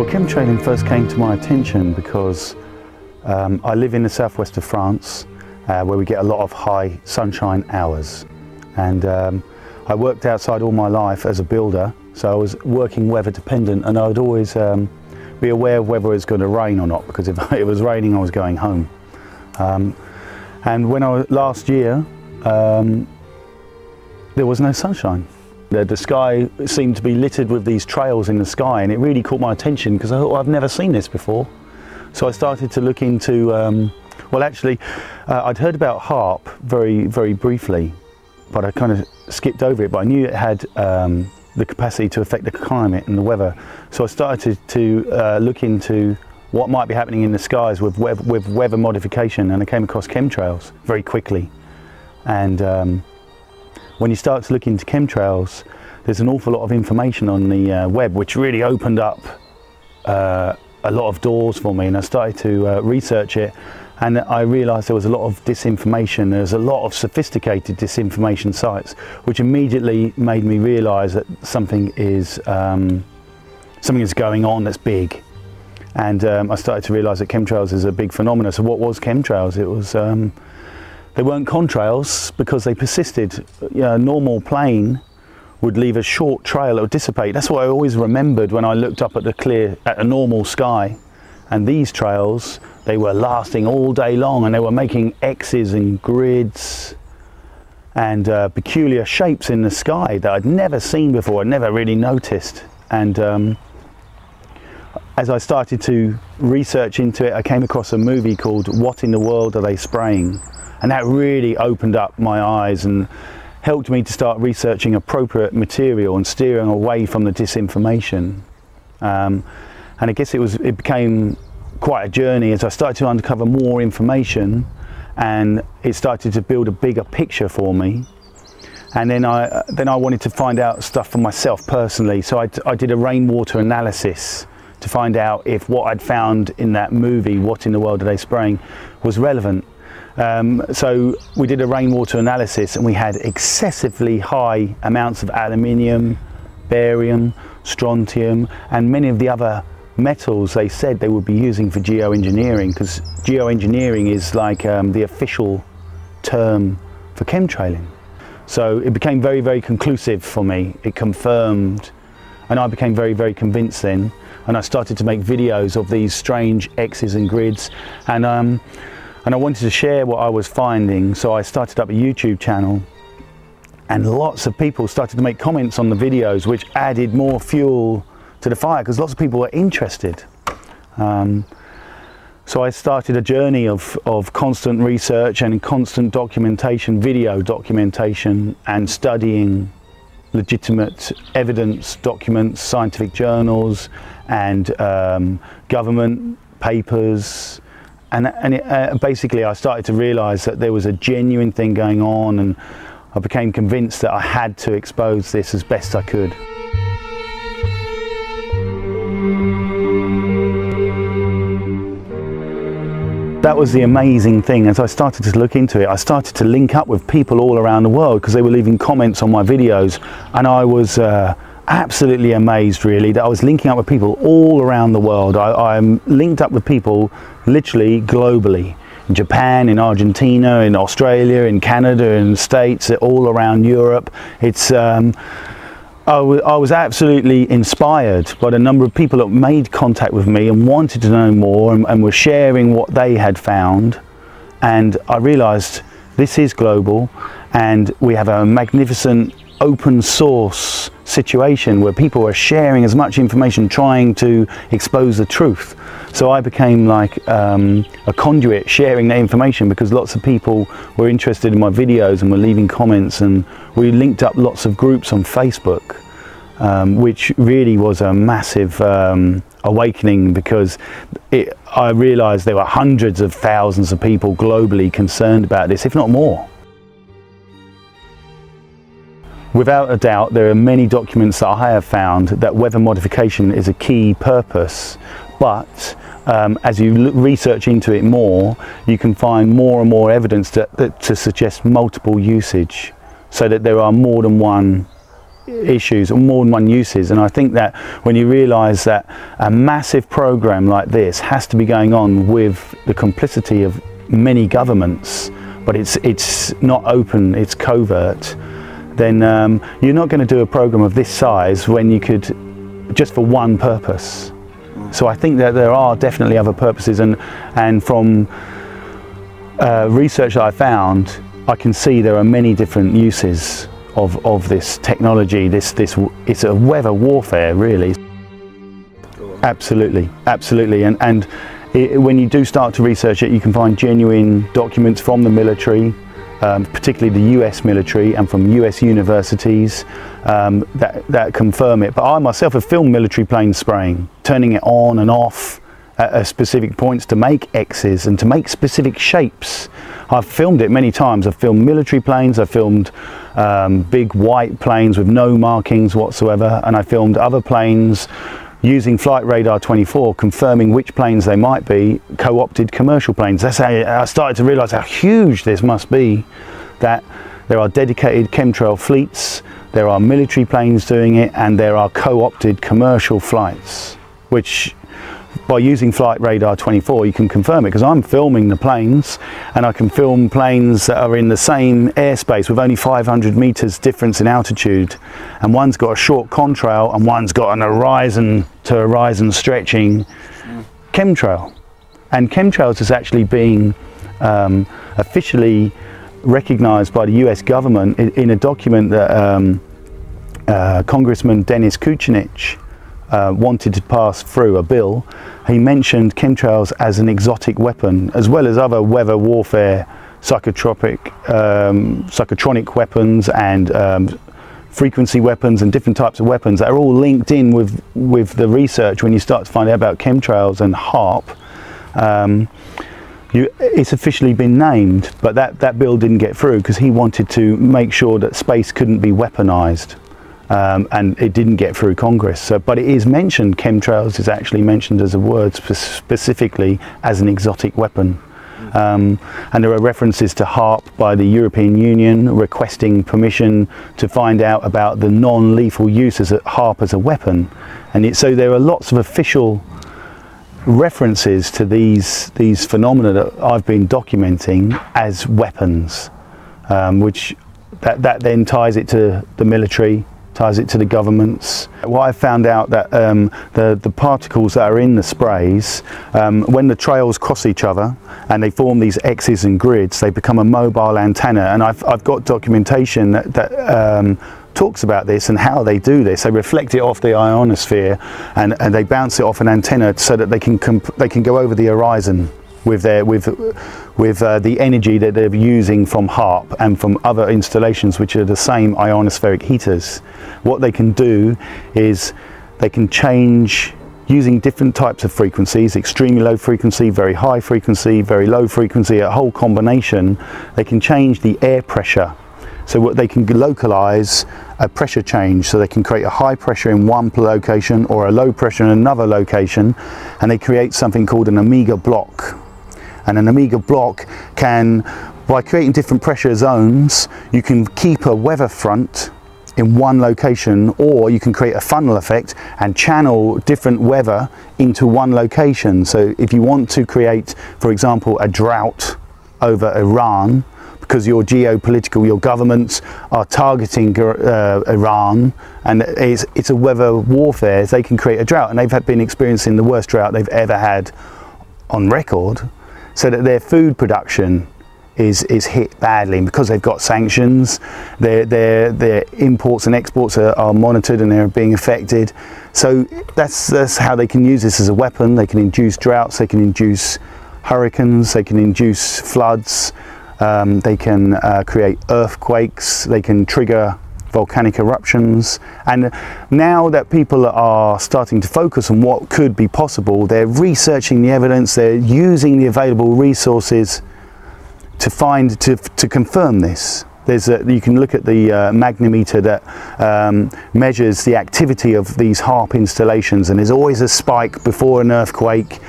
Chemtrailing first came to my attention because I live in the southwest of France where we get a lot of high sunshine hours, and I worked outside all my life as a builder, so I was working weather dependent, and I would always be aware of whether it was going to rain or not, because if it was raining I was going home. And when last year there was no sunshine. The sky seemed to be littered with these trails in the sky, and it really caught my attention because I thought, I've never seen this before. So I started to look into, well actually I'd heard about HAARP very briefly, but I kind of skipped over it, but I knew it had the capacity to affect the climate and the weather. So I started to look into what might be happening in the skies with weather modification, and I came across chemtrails very quickly. And when you start to look into chemtrails, there's an awful lot of information on the web, which really opened up a lot of doors for me, and I started to research it, and I realised there was a lot of disinformation. There's a lot of sophisticated disinformation sites, which immediately made me realise that something is going on that's big. And I started to realise that chemtrails is a big phenomenon. So what was chemtrails? It was they weren't contrails because they persisted. You know, a normal plane would leave a short trail that would dissipate. That's what I always remembered when I looked up at a normal sky. And these trails, they were lasting all day long, and they were making X's and grids and peculiar shapes in the sky that I'd never seen before, I'd never really noticed. And as I started to research into it, I came across a movie called What in the World Are They Spraying? And that really opened up my eyes and helped me to start researching appropriate material and steering away from the disinformation. And I guess it became quite a journey as I started to uncover more information, and it started to build a bigger picture for me. And then I wanted to find out stuff for myself personally, so I did a rainwater analysis to find out if what I'd found in that movie, What in the World Are They Spraying, was relevant. So we did a rainwater analysis, and we had excessively high amounts of aluminium, barium, strontium, and many of the other metals they said they would be using for geoengineering, because geoengineering is like the official term for chemtrailing. So it became very conclusive for me. It confirmed, and I became very convinced then, and I started to make videos of these strange X's and grids, and I wanted to share what I was finding, so I started up a YouTube channel, and lots of people started to make comments on the videos, which added more fuel to the fire because lots of people were interested. So I started a journey of constant research and constant documentation, video documentation, and studying legitimate evidence documents, scientific journals, and government papers. And basically I started to realise that there was a genuine thing going on, and I became convinced that I had to expose this as best I could. That was the amazing thing. As I started to look into it, I started to link up with people all around the world because they were leaving comments on my videos, and I was absolutely amazed really that I was linking up with people all around the world. I'm linked up with people literally globally, in Japan, in Argentina, in Australia, in Canada, in the States, all around Europe. It's I was absolutely inspired by the number of people that made contact with me and wanted to know more, and were sharing what they had found. And I realised this is global, and we have a magnificent open source situation where people are sharing as much information, trying to expose the truth. So I became like a conduit sharing that information, because lots of people were interested in my videos and were leaving comments, and we linked up lots of groups on Facebook, which really was a massive awakening, because I realised there were hundreds of thousands of people globally concerned about this, if not more. Without a doubt, there are many documents that I have found that weather modification is a key purpose, but as you research into it more, you can find more and more evidence to suggest multiple usage, so that there are more than one issues, or more than one uses. And I think that when you realise that a massive program like this has to be going on with the complicity of many governments, but it's not open, it's covert, then you're not going to do a program of this size when you could, just for one purpose. So I think that there are definitely other purposes, and from research that I found, I can see there are many different uses of this technology. It's a weather warfare, really. Absolutely, absolutely. And when you do start to research it, you can find genuine documents from the military, particularly the US military, and from US universities that confirm it. But I myself have filmed military planes spraying, turning it on and off at specific points to make X's and to make specific shapes. I've filmed it many times. I've filmed military planes, I've filmed big white planes with no markings whatsoever, and I filmed other planes using Flight Radar 24, confirming which planes they might be, co-opted commercial planes. That's how I started to realise how huge this must be, that there are dedicated chemtrail fleets, there are military planes doing it, and there are co-opted commercial flights, which by using Flight Radar 24 you can confirm it, because I'm filming the planes, and I can film planes that are in the same airspace with only 500 meters difference in altitude, and one's got a short contrail and one's got an horizon to horizon stretching chemtrail. And chemtrails is actually being officially recognized by the US government in a document that Congressman Dennis Kucinich wanted to pass through a bill. He mentioned chemtrails as an exotic weapon, as well as other weather warfare, psychotronic weapons and frequency weapons and different types of weapons that are all linked in with the research. When you start to find out about chemtrails and HAARP, it's officially been named, but that bill didn't get through because he wanted to make sure that space couldn't be weaponized. And it didn't get through Congress. So, but it is mentioned, chemtrails is actually mentioned as a word specifically as an exotic weapon. And there are references to HAARP by the European Union requesting permission to find out about the non-lethal use of HAARP as a weapon. And so there are lots of official references to these phenomena that I've been documenting as weapons, which that then ties it to the military, ties it to the governments. What I found out that the particles that are in the sprays, when the trails cross each other and they form these X's and grids, they become a mobile antenna. And I've got documentation that talks about this and how they do this. They reflect it off the ionosphere and they bounce it off an antenna so that they can go over the horizon with the energy that they're using from HAARP and from other installations which are the same ionospheric heaters. What they can do is they can change using different types of frequencies, extremely low frequency, very high frequency, very low frequency, a whole combination. They can change the air pressure. So what they can localize a pressure change, so they can create a high pressure in one location or a low pressure in another location, and they create something called an omega block. And an omega block can, by creating different pressure zones, you can keep a weather front in one location, or you can create a funnel effect and channel different weather into one location. So if you want to create, for example, a drought over Iran, because your governments are targeting Iran, and it's a weather warfare, they can create a drought, and they've been experiencing the worst drought they've ever had on record, so that their food production is hit badly. And because they've got sanctions, their imports and exports are monitored and they're being affected. So that's how they can use this as a weapon. They can induce droughts, they can induce hurricanes, they can induce floods, they can create earthquakes, they can trigger volcanic eruptions. And now that people are starting to focus on what could be possible, they're researching the evidence, they're using the available resources to confirm this. You can look at the magnemeter that measures the activity of these HAARP installations, and there's always a spike before an earthquake.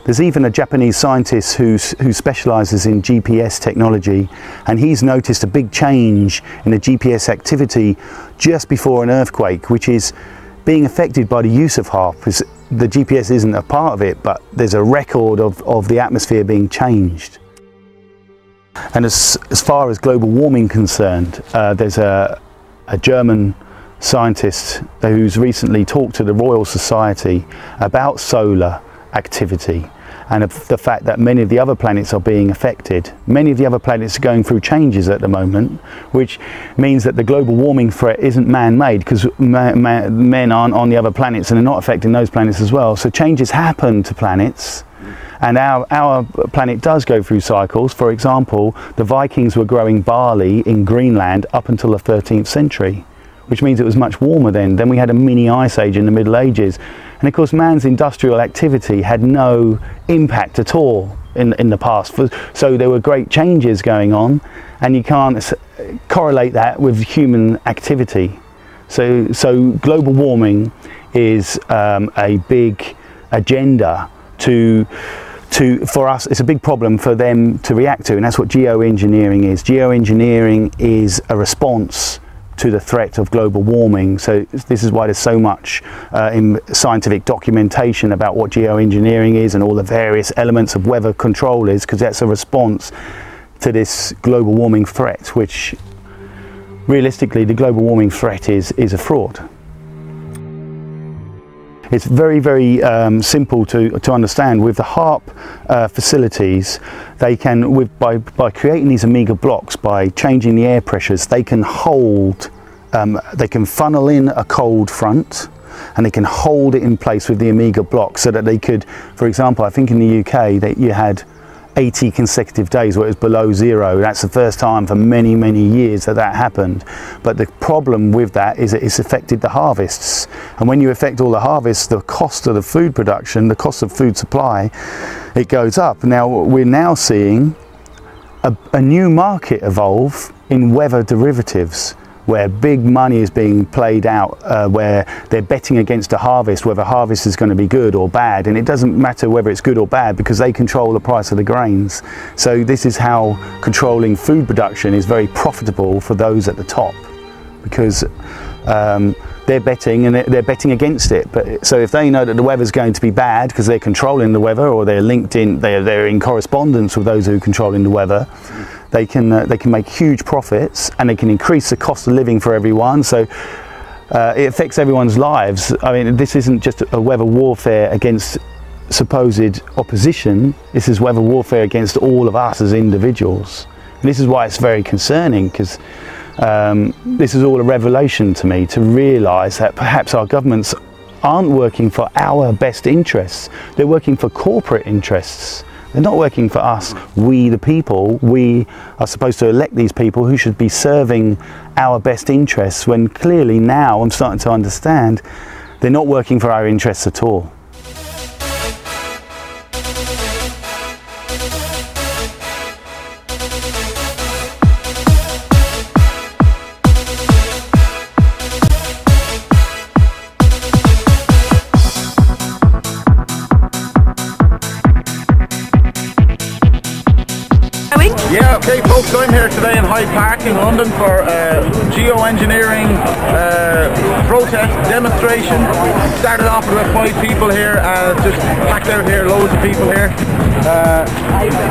There's even a Japanese scientist who specialises in GPS technology, and he's noticed a big change in the GPS activity just before an earthquake, which is being affected by the use of HAARP. Because the GPS isn't a part of it, but there's a record of the atmosphere being changed. And as far as global warming concerned, there's a German scientist who's recently talked to the Royal Society about solar activity and of the fact that many of the other planets are being affected. Many of the other planets are going through changes at the moment, which means that the global warming threat isn't man-made, because men aren't on the other planets and they're not affecting those planets as well. So changes happen to planets, and our planet does go through cycles. For example, the Vikings were growing barley in Greenland up until the 13th century, which means it was much warmer then. Then we had a mini ice age in the Middle Ages. And of course, man's industrial activity had no impact at all in the past. So there were great changes going on, and you can't correlate that with human activity. So global warming is a big agenda for us. It's a big problem for them to react to, and that's what geoengineering is. Geoengineering is a response to the threat of global warming. So this is why there's so much in scientific documentation about what geoengineering is and all the various elements of weather control is, because that's a response to this global warming threat, which realistically the global warming threat is a fraud. It's very, very simple to understand. With the HAARP facilities, they can, by creating these omega blocks, by changing the air pressures, they can hold, they can funnel in a cold front, and they can hold it in place with the omega block, so that they could, for example, I think in the UK that you had 80 consecutive days where it was below zero. That's the first time for many, many years that happened. But the problem with that is that it's affected the harvests. And when you affect all the harvests, the cost of the food production, the cost of food supply, it goes up. Now, we're now seeing a new market evolve in weather derivatives, where big money is being played out, where they're betting against a harvest, whether harvest is going to be good or bad, and it doesn't matter whether it's good or bad because they control the price of the grains. So this is how controlling food production is very profitable for those at the top, because they're betting, and they're betting against it. But so if they know that the weather's going to be bad because they're controlling the weather, or they're linked in, they're in correspondence with those who are controlling the weather, they can make huge profits, and they can increase the cost of living for everyone. So it affects everyone's lives. I mean, this isn't just a weather warfare against supposed opposition. This is weather warfare against all of us as individuals. And this is why it's very concerning, because this is all a revelation to me, to realise that perhaps our governments aren't working for our best interests. They're working for corporate interests. They're not working for us, we the people. We are supposed to elect these people who should be serving our best interests, when clearly now I'm starting to understand they're not working for our interests at all. Yeah, okay folks, I'm here today in Hyde Park in London for a geoengineering protest demonstration. Started off with about 5 people here, just packed out here, loads of people here.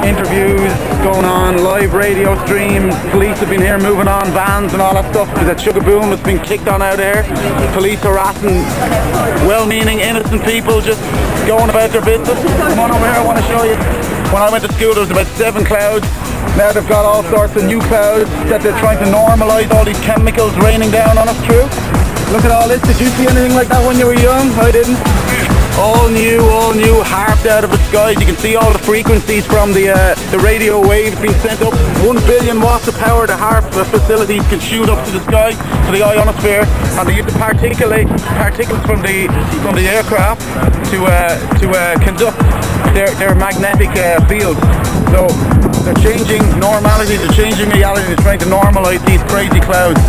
Interviews going on, live radio stream, police have been here moving on vans and all that stuff. There's a sugar boom that's been kicked on out here. Police harassing well-meaning innocent people just going about their business. Come on over here, I want to show you. When I went to school there was about 7 clouds. Now they've got all sorts of new clouds that they're trying to normalise all these chemicals raining down on us through. Look at all this. Did you see anything like that when you were young? I didn't. All new, harped out of the skies. You can see all the frequencies from the radio waves being sent up. 1 billion watts of power the HAARP facilities can shoot up to the sky, to the ionosphere, and they use the particles from the aircraft to conduct their magnetic fields. So they're changing normality, they're changing reality, they're trying to normalise these crazy clouds.